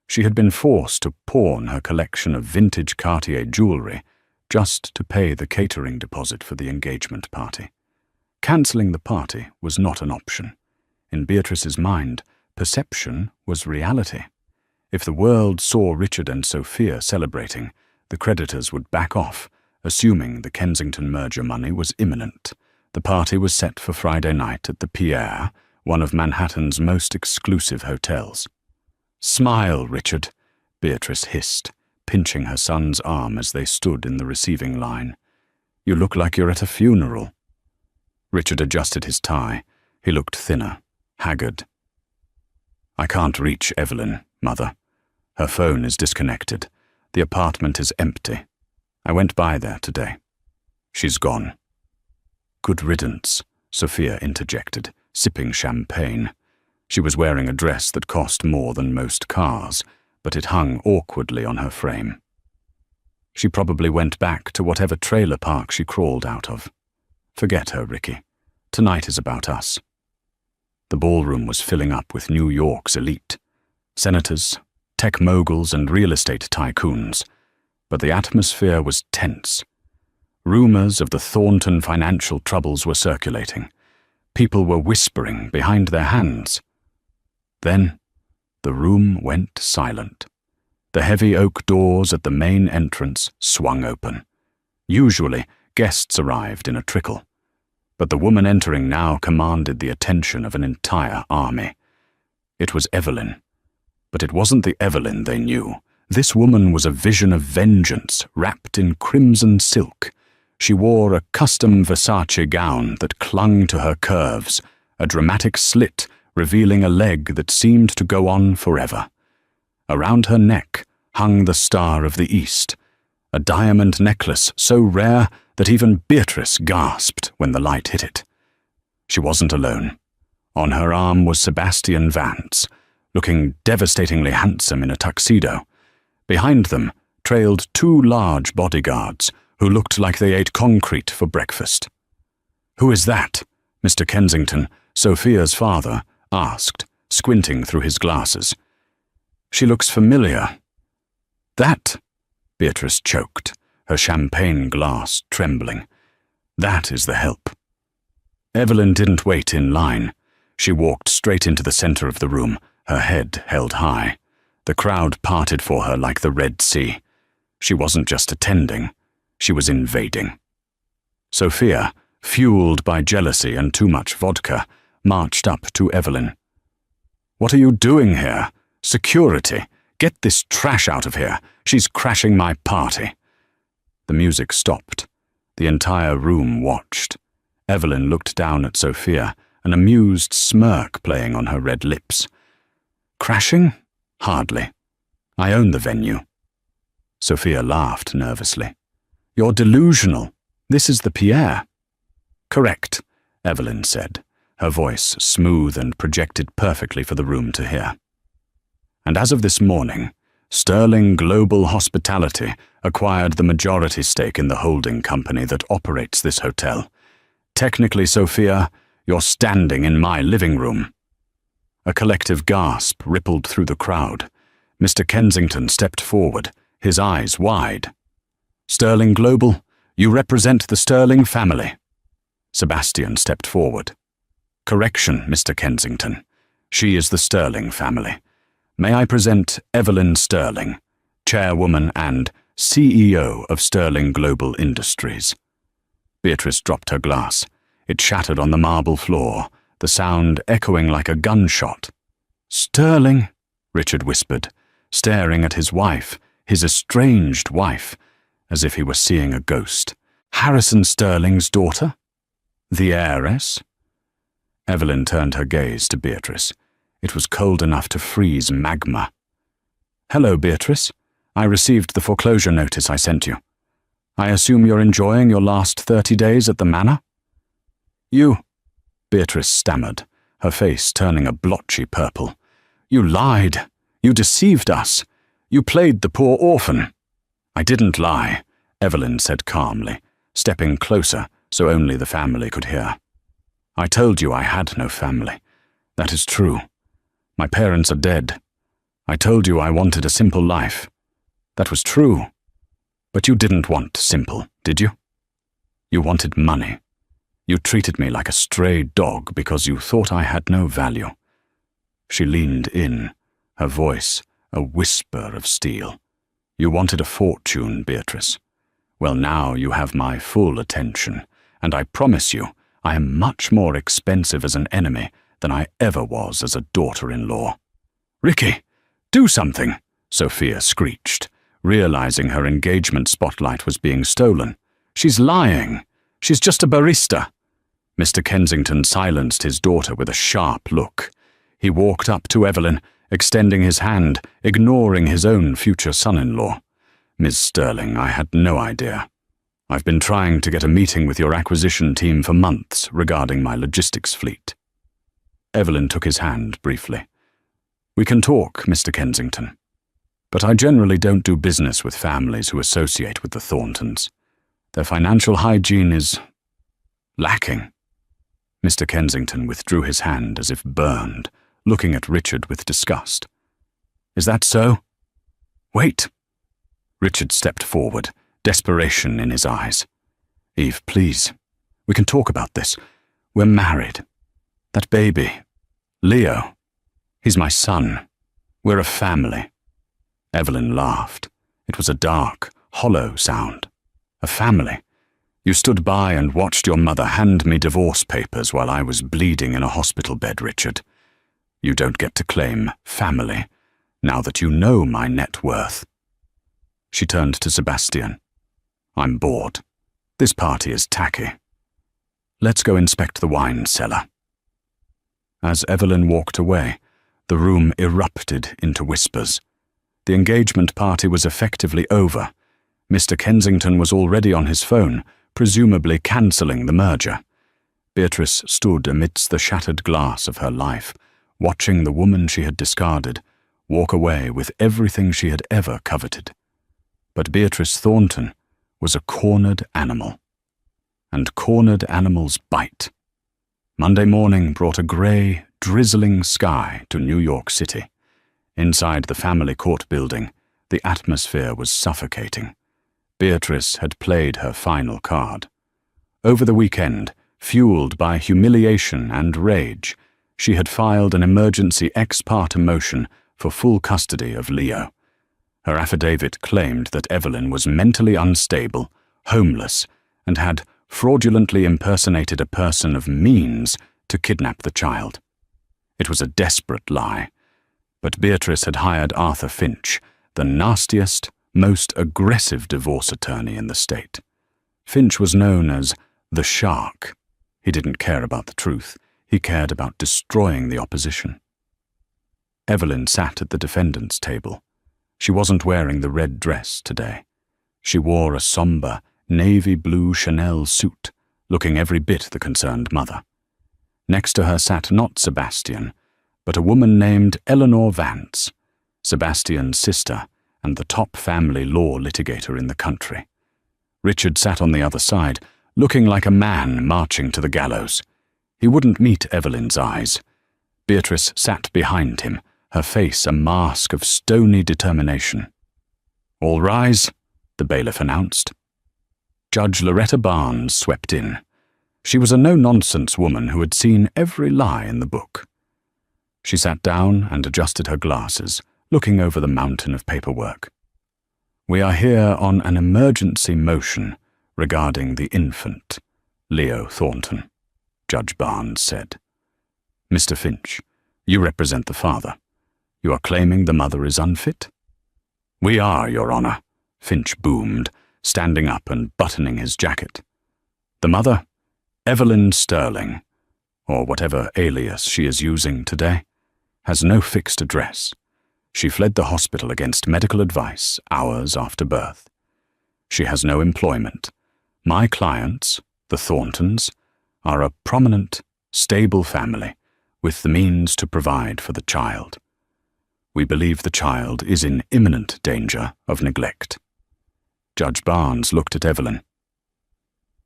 She had been forced to pawn her collection of vintage Cartier jewelry just to pay the catering deposit for the engagement party. Cancelling the party was not an option. In Beatrice's mind, perception was reality. If the world saw Richard and Sophia celebrating, the creditors would back off, assuming the Kensington merger money was imminent. The party was set for Friday night at the Pierre, one of Manhattan's most exclusive hotels. "Smile, Richard," Beatrice hissed, pinching her son's arm as they stood in the receiving line. "You look like you're at a funeral." Richard adjusted his tie. He looked thinner, haggard. "I can't reach Evelyn, Mother. Her phone is disconnected. The apartment is empty. I went by there today. She's gone." "Good riddance," Sophia interjected, sipping champagne. She was wearing a dress that cost more than most cars, but it hung awkwardly on her frame. She probably went back to whatever trailer park she crawled out of. Forget her, Ricky. Tonight is about us. The ballroom was filling up with New York's elite. Senators, tech moguls, and real estate tycoons. But the atmosphere was tense. Rumors of the Thornton financial troubles were circulating. People were whispering behind their hands. Then, the room went silent. The heavy oak doors at the main entrance swung open. Usually, guests arrived in a trickle. But the woman entering now commanded the attention of an entire army. It was Evelyn. But it wasn't the Evelyn they knew. This woman was a vision of vengeance, wrapped in crimson silk. She wore a custom Versace gown that clung to her curves, a dramatic slit revealing a leg that seemed to go on forever. Around her neck hung the Star of the East, a diamond necklace so rare that even Beatrice gasped when the light hit it. She wasn't alone. On her arm was Sebastian Vance, looking devastatingly handsome in a tuxedo. Behind them trailed two large bodyguards who looked like they ate concrete for breakfast. "Who is that?" Mr. Kensington, Sophia's father, asked, squinting through his glasses. "She looks familiar." "That," Beatrice choked, her champagne glass trembling. "That is the help." Evelyn didn't wait in line. She walked straight into the center of the room, her head held high. The crowd parted for her like the Red Sea. She wasn't just attending, she was invading. Sophia, fueled by jealousy and too much vodka, marched up to Evelyn. "What are you doing here? Security! Get this trash out of here! She's crashing my party!" The music stopped. The entire room watched. Evelyn looked down at Sophia, an amused smirk playing on her red lips. "Crashing? Hardly. I own the venue." Sophia laughed nervously. "You're delusional. This is the Pierre." "Correct," Evelyn said, her voice smooth and projected perfectly for the room to hear. "And as of this morning, Sterling Global Hospitality acquired the majority stake in the holding company that operates this hotel. Technically, Sophia, you're standing in my living room." A collective gasp rippled through the crowd. Mr. Kensington stepped forward, his eyes wide. "Sterling Global, you represent the Sterling family." Sebastian stepped forward. "Correction, Mr. Kensington. She is the Sterling family. May I present Evelyn Sterling, chairwoman and CEO of Sterling Global Industries." Beatrice dropped her glass. It shattered on the marble floor, the sound echoing like a gunshot. "Sterling," Richard whispered, staring at his wife, his estranged wife, as if he were seeing a ghost. "Harrison Sterling's daughter? The heiress?" Evelyn turned her gaze to Beatrice. It was cold enough to freeze magma. "Hello, Beatrice. I received the foreclosure notice I sent you. I assume you're enjoying your last 30 days at the manor?" "You," Beatrice stammered, her face turning a blotchy purple. "You lied. You deceived us. You played the poor orphan." "I didn't lie," Evelyn said calmly, stepping closer so only the family could hear. "I told you I had no family. That is true. My parents are dead. I told you I wanted a simple life. That was true. But you didn't want simple, did you? You wanted money. You treated me like a stray dog because you thought I had no value." She leaned in, her voice a whisper of steel. "You wanted a fortune, Beatrice. Well, now you have my full attention, and I promise you I am much more expensive as an enemy than I ever was as a daughter-in-law." "Ricky, do something," Sophia screeched, realizing her engagement spotlight was being stolen. "She's lying. She's just a barista." Mr. Kensington silenced his daughter with a sharp look. He walked up to Evelyn, extending his hand, ignoring his own future son-in-law. "Ms. Sterling, I had no idea. I've been trying to get a meeting with your acquisition team for months regarding my logistics fleet." Evelyn took his hand briefly. "We can talk, Mr. Kensington. But I generally don't do business with families who associate with the Thorntons. Their financial hygiene is lacking." Mr. Kensington withdrew his hand as if burned, looking at Richard with disgust. "Is that so?" "Wait." Richard stepped forward, desperation in his eyes. "Eve, please. We can talk about this. We're married. That baby, Leo, he's my son. We're a family." Evelyn laughed. It was a dark, hollow sound. "A family? You stood by and watched your mother hand me divorce papers while I was bleeding in a hospital bed, Richard. You don't get to claim family, now that you know my net worth." She turned to Sebastian. "I'm bored. This party is tacky. Let's go inspect the wine cellar." As Evelyn walked away, the room erupted into whispers. The engagement party was effectively over. Mr. Kensington was already on his phone, presumably cancelling the merger. Beatrice stood amidst the shattered glass of her life, watching the woman she had discarded walk away with everything she had ever coveted. But Beatrice Thornton was a cornered animal. And cornered animals bite. Monday morning brought a grey, drizzling sky to New York City. Inside the family court building, the atmosphere was suffocating. Beatrice had played her final card. Over the weekend, fueled by humiliation and rage, she had filed an emergency ex parte motion for full custody of Leo. Her affidavit claimed that Evelyn was mentally unstable, homeless, and had fraudulently impersonated a person of means to kidnap the child. It was a desperate lie, but Beatrice had hired Arthur Finch, the nastiest, most aggressive divorce attorney in the state. Finch was known as the Shark. He didn't care about the truth. He cared about destroying the opposition. Evelyn sat at the defendant's table. She wasn't wearing the red dress today. She wore a somber, navy blue Chanel suit, looking every bit the concerned mother. Next to her sat not Sebastian, but a woman named Eleanor Vance, Sebastian's sister and the top family law litigator in the country. Richard sat on the other side, looking like a man marching to the gallows. He wouldn't meet Evelyn's eyes. Beatrice sat behind him, her face a mask of stony determination. "All rise," the bailiff announced. Judge Loretta Barnes swept in. She was a no-nonsense woman who had seen every lie in the book. She sat down and adjusted her glasses, looking over the mountain of paperwork. "We are here on an emergency motion regarding the infant, Leo Thornton," Judge Barnes said. "Mr. Finch, you represent the father. You are claiming the mother is unfit?" "We are, Your Honor," Finch boomed, standing up and buttoning his jacket. "The mother, Evelyn Sterling, or whatever alias she is using today, has no fixed address. She fled the hospital against medical advice hours after birth. She has no employment. My clients, the Thorntons, are a prominent, stable family with the means to provide for the child. We believe the child is in imminent danger of neglect." Judge Barnes looked at Evelyn.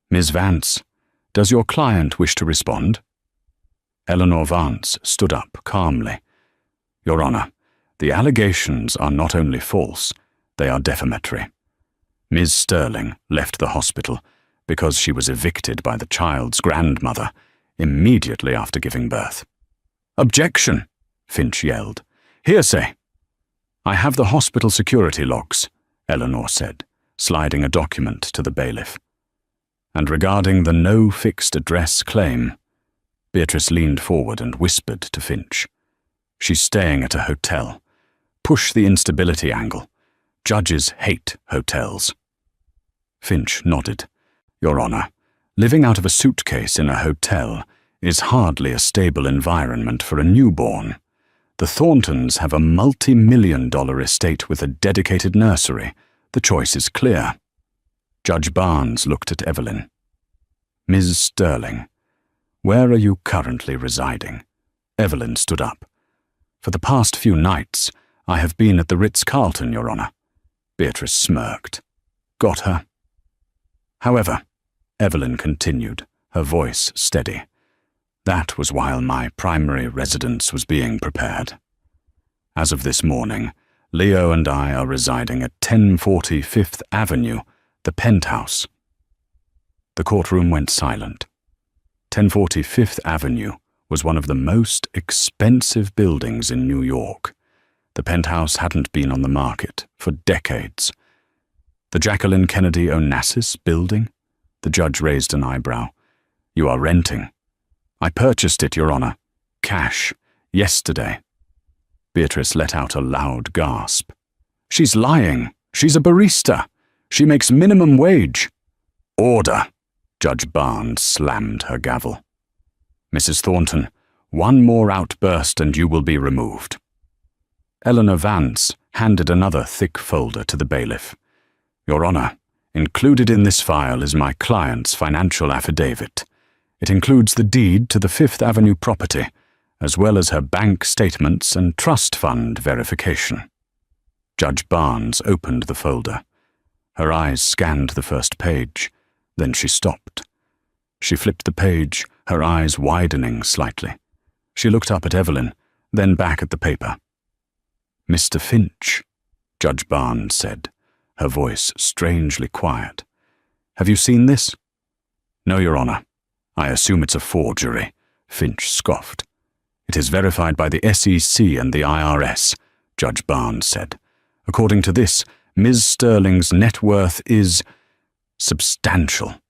"Ms. Vance, does your client wish to respond?" Eleanor Vance stood up calmly. "Your Honor, the allegations are not only false, they are defamatory. Ms. Sterling left the hospital because she was evicted by the child's grandmother immediately after giving birth." "Objection!" Finch yelled. "Hearsay!" "I have the hospital security logs," Eleanor said, sliding a document to the bailiff. "And regarding the no fixed address claim," Beatrice leaned forward and whispered to Finch. "She's staying at a hotel. Push the instability angle. Judges hate hotels." Finch nodded. "Your Honor, living out of a suitcase in a hotel is hardly a stable environment for a newborn. The Thorntons have a multi-million-dollar estate with a dedicated nursery. The choice is clear." Judge Barnes looked at Evelyn. "Ms. Sterling, where are you currently residing?" Evelyn stood up. "For the past few nights, I have been at the Ritz-Carlton, Your Honor." Beatrice smirked. "Got her?" "However," Evelyn continued, her voice steady, "that was while my primary residence was being prepared. As of this morning, Leo and I are residing at 1040 Fifth Avenue, the penthouse." The courtroom went silent. 1040 Fifth Avenue was one of the most expensive buildings in New York. The penthouse hadn't been on the market for decades. "The Jacqueline Kennedy Onassis building?" The judge raised an eyebrow. "You are renting." "I purchased it, Your Honor. Cash. Yesterday." Beatrice let out a loud gasp. "She's lying. She's a barista. She makes minimum wage." "Order!" Judge Barnes slammed her gavel. "Mrs. Thornton, one more outburst and you will be removed." Eleanor Vance handed another thick folder to the bailiff. "Your Honor, included in this file is my client's financial affidavit. It includes the deed to the Fifth Avenue property, as well as her bank statements and trust fund verification." Judge Barnes opened the folder. Her eyes scanned the first page. Then she stopped. She flipped the page, her eyes widening slightly. She looked up at Evelyn, then back at the paper. "Mr. Finch," Judge Barnes said, her voice strangely quiet. "Have you seen this?" "No, Your Honor. I assume it's a forgery," Finch scoffed. "It is verified by the SEC and the IRS," Judge Barnes said. "According to this, Ms. Sterling's net worth is substantial.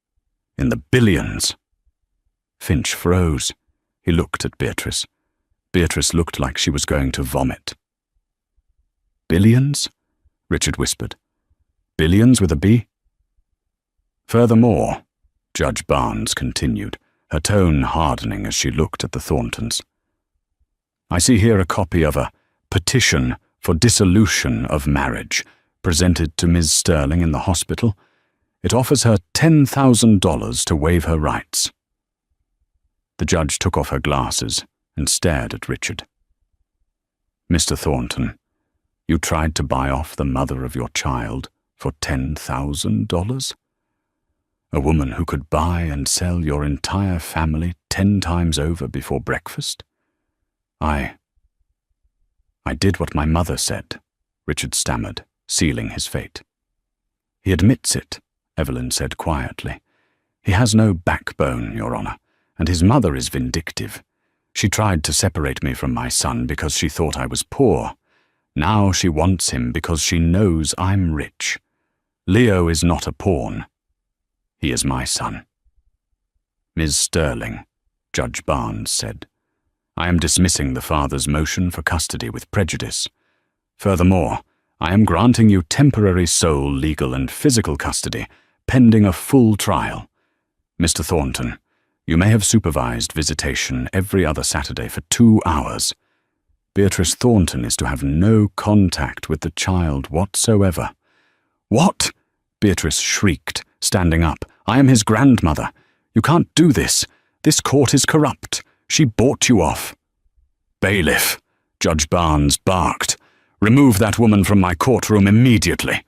In the billions." Finch froze. He looked at Beatrice. Beatrice looked like she was going to vomit. "Billions?" Richard whispered. "Billions with a B?" "Furthermore," Judge Barnes continued, her tone hardening as she looked at the Thorntons, "I see here a copy of a petition for dissolution of marriage presented to Ms. Sterling in the hospital. It offers her $10,000 to waive her rights." The judge took off her glasses and stared at Richard. "Mr. Thornton, you tried to buy off the mother of your child for $10,000? A woman who could buy and sell your entire family 10 times over before breakfast?" I did what my mother said," Richard stammered, sealing his fate. "He admits it," Evelyn said quietly. "He has no backbone, Your Honor, and his mother is vindictive. She tried to separate me from my son because she thought I was poor. Now she wants him because she knows I'm rich. Leo is not a pawn. He is my son." "Ms. Sterling," Judge Barnes said, "I am dismissing the father's motion for custody with prejudice. Furthermore, I am granting you temporary sole legal and physical custody pending a full trial. Mr. Thornton, you may have supervised visitation every other Saturday for 2 hours. Beatrice Thornton is to have no contact with the child whatsoever." "What?" Beatrice shrieked, standing up. "I am his grandmother. You can't do this. This court is corrupt. She bought you off." "Bailiff," Judge Barnes barked, "remove that woman from my courtroom immediately."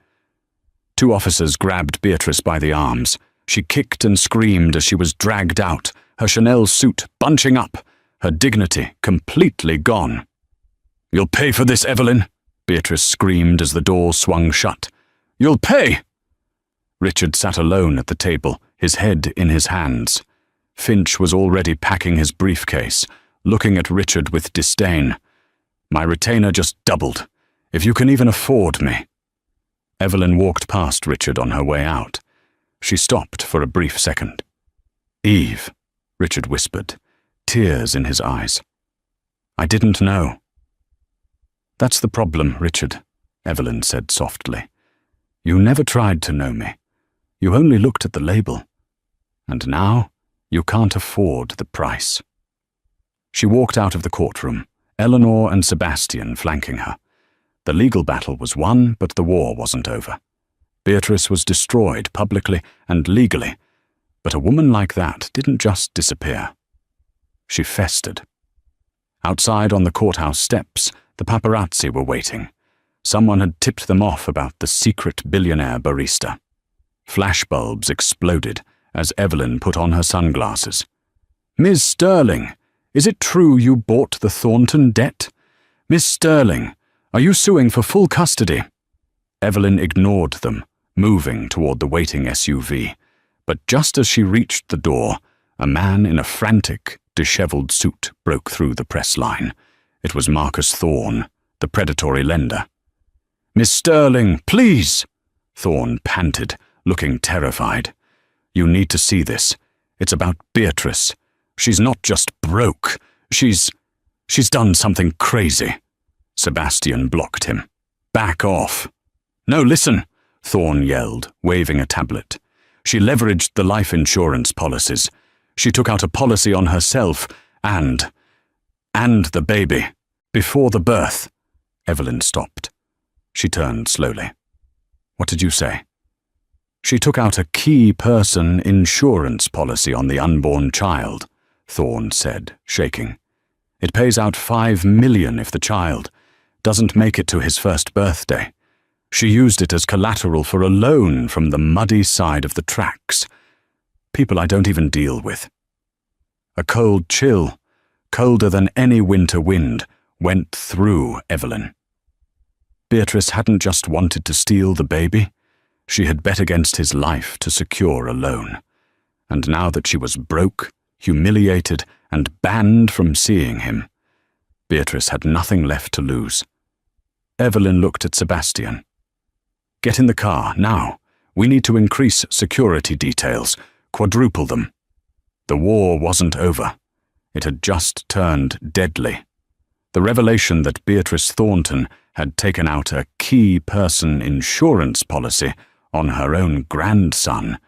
2 officers grabbed Beatrice by the arms. She kicked and screamed as she was dragged out, her Chanel suit bunching up, her dignity completely gone. "You'll pay for this, Evelyn," Beatrice screamed as the door swung shut. "You'll pay!" Richard sat alone at the table, his head in his hands. Finch was already packing his briefcase, looking at Richard with disdain. "My retainer just doubled. If you can even afford me." Evelyn walked past Richard on her way out. She stopped for a brief second. "Eve," Richard whispered, tears in his eyes. "I didn't know." "That's the problem, Richard," Evelyn said softly. "You never tried to know me. You only looked at the label. And now you can't afford the price." She walked out of the courtroom, Eleanor and Sebastian flanking her. The legal battle was won, but the war wasn't over. Beatrice was destroyed publicly and legally, but a woman like that didn't just disappear. She festered. Outside on the courthouse steps, the paparazzi were waiting. Someone had tipped them off about the secret billionaire barista. Flashbulbs exploded as Evelyn put on her sunglasses. "Miss Sterling, is it true you bought the Thornton debt? Miss Sterling, are you suing for full custody?" Evelyn ignored them, moving toward the waiting SUV. But just as she reached the door, a man in a frantic, disheveled suit broke through the press line. It was Marcus Thorne, the predatory lender. "Miss Sterling, please!" Thorne panted, looking terrified. "You need to see this. It's about Beatrice. She's not just broke. She's done something crazy." Sebastian blocked him. "Back off." "No, listen," Thorne yelled, waving a tablet. "She leveraged the life insurance policies. She took out a policy on herself and the baby. Before the birth." Evelyn stopped. She turned slowly. "What did you say?" "She took out a key person insurance policy on the unborn child," Thorne said, shaking. "It pays out $5 million if the child doesn't make it to his first birthday. She used it as collateral for a loan from the muddy side of the tracks. People I don't even deal with." A cold chill, colder than any winter wind, went through Evelyn. Beatrice hadn't just wanted to steal the baby. She had bet against his life to secure a loan. And now that she was broke, humiliated, and banned from seeing him, Beatrice had nothing left to lose. Evelyn looked at Sebastian. "Get in the car, now. We need to increase security details, quadruple them." The war wasn't over. It had just turned deadly. The revelation that Beatrice Thornton had taken out a key person insurance policy on her own grandson,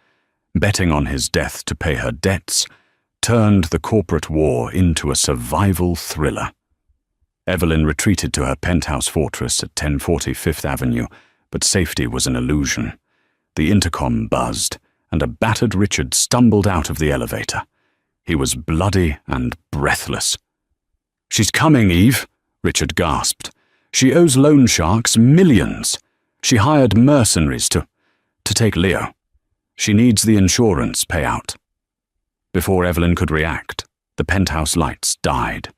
betting on his death to pay her debts, turned the corporate war into a survival thriller. Evelyn retreated to her penthouse fortress at 1040 Fifth Avenue, but safety was an illusion. The intercom buzzed, and a battered Richard stumbled out of the elevator. He was bloody and breathless. "She's coming, Eve," Richard gasped. "She owes loan sharks millions. She hired mercenaries to take Leo. She needs the insurance payout." Before Evelyn could react, the penthouse lights died.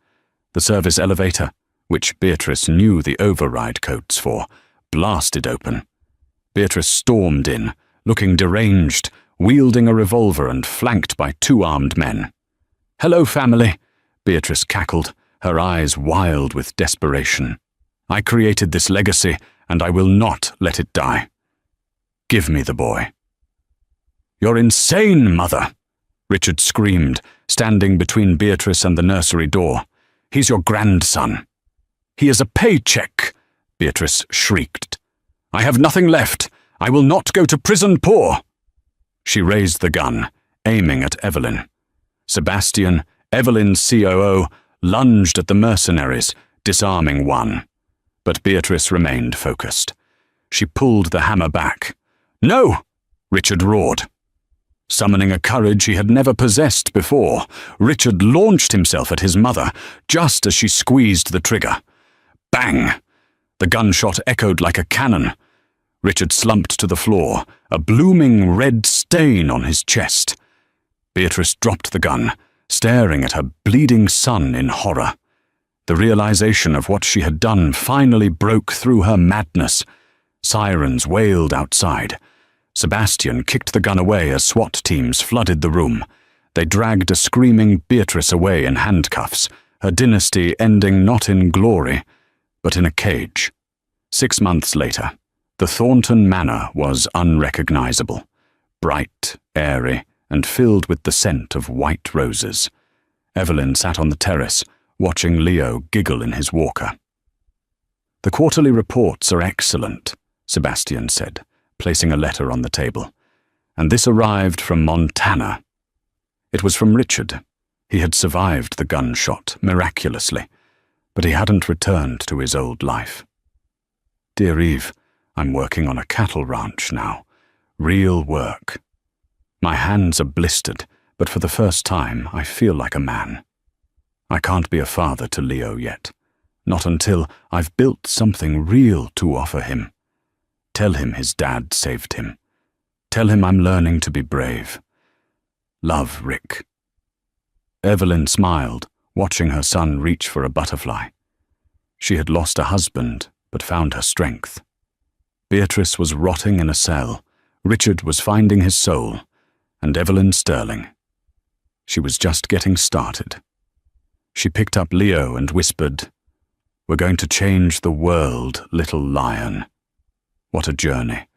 The service elevator, which Beatrice knew the override codes for, blasted open. Beatrice stormed in, looking deranged, wielding a revolver and flanked by 2 armed men. "Hello, family," Beatrice cackled, her eyes wild with desperation. "I created this legacy, and I will not let it die. Give me the boy." "You're insane, mother!" Richard screamed, standing between Beatrice and the nursery door. "He's your grandson." "He is a paycheck," Beatrice shrieked. "I have nothing left. I will not go to prison poor." She raised the gun, aiming at Evelyn. Sebastian, Evelyn's COO, lunged at the mercenaries, disarming one. But Beatrice remained focused. She pulled the hammer back. "No!" Richard roared. Summoning a courage he had never possessed before, Richard launched himself at his mother, just as she squeezed the trigger. Bang! The gunshot echoed like a cannon. Richard slumped to the floor, a blooming red stain on his chest. Beatrice dropped the gun, staring at her bleeding son in horror. The realization of what she had done finally broke through her madness. Sirens wailed outside. Sebastian kicked the gun away as SWAT teams flooded the room. They dragged a screaming Beatrice away in handcuffs, her dynasty ending not in glory, but in a cage. 6 months later, the Thornton Manor was unrecognizable, bright, airy, and filled with the scent of white roses. Evelyn sat on the terrace, watching Leo giggle in his walker. "The quarterly reports are excellent," Sebastian said, placing a letter on the table. "And this arrived from Montana." It was from Richard. He had survived the gunshot, miraculously, but he hadn't returned to his old life. "Dear Eve, I'm working on a cattle ranch now. Real work. My hands are blistered, but for the first time I feel like a man. I can't be a father to Leo yet. Not until I've built something real to offer him. Tell him his dad saved him. Tell him I'm learning to be brave. Love, Rick." Evelyn smiled, watching her son reach for a butterfly. She had lost a husband, but found her strength. Beatrice was rotting in a cell, Richard was finding his soul, and Evelyn Sterling. She was just getting started. She picked up Leo and whispered, "We're going to change the world, little lion." What a journey.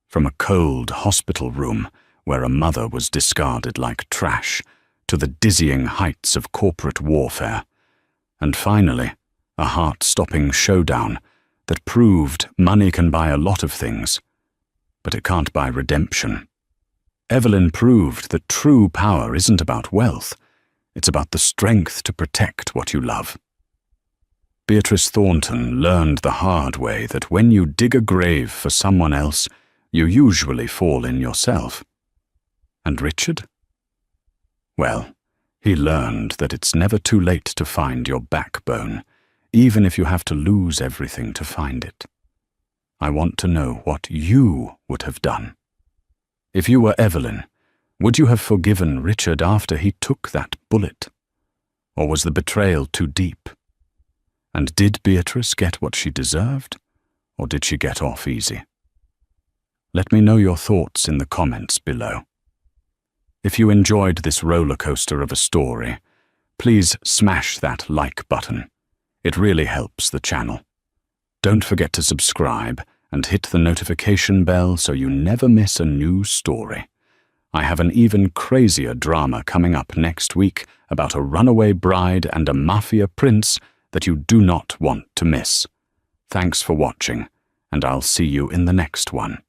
From a cold hospital room where a mother was discarded like trash to the dizzying heights of corporate warfare. And finally, a heart-stopping showdown that proved money can buy a lot of things, but it can't buy redemption. Evelyn proved that true power isn't about wealth, it's about the strength to protect what you love. Beatrice Thornton learned the hard way that when you dig a grave for someone else, you usually fall in yourself. And Richard? Well, he learned that it's never too late to find your backbone, even if you have to lose everything to find it. I want to know what you would have done. If you were Evelyn, would you have forgiven Richard after he took that bullet? Or was the betrayal too deep? And did Beatrice get what she deserved, or did she get off easy? Let me know your thoughts in the comments below. If you enjoyed this roller coaster of a story, please smash that like button. It really helps the channel. Don't forget to subscribe and hit the notification bell so you never miss a new story. I have an even crazier drama coming up next week about a runaway bride and a mafia prince that you do not want to miss. Thanks for watching, and I'll see you in the next one.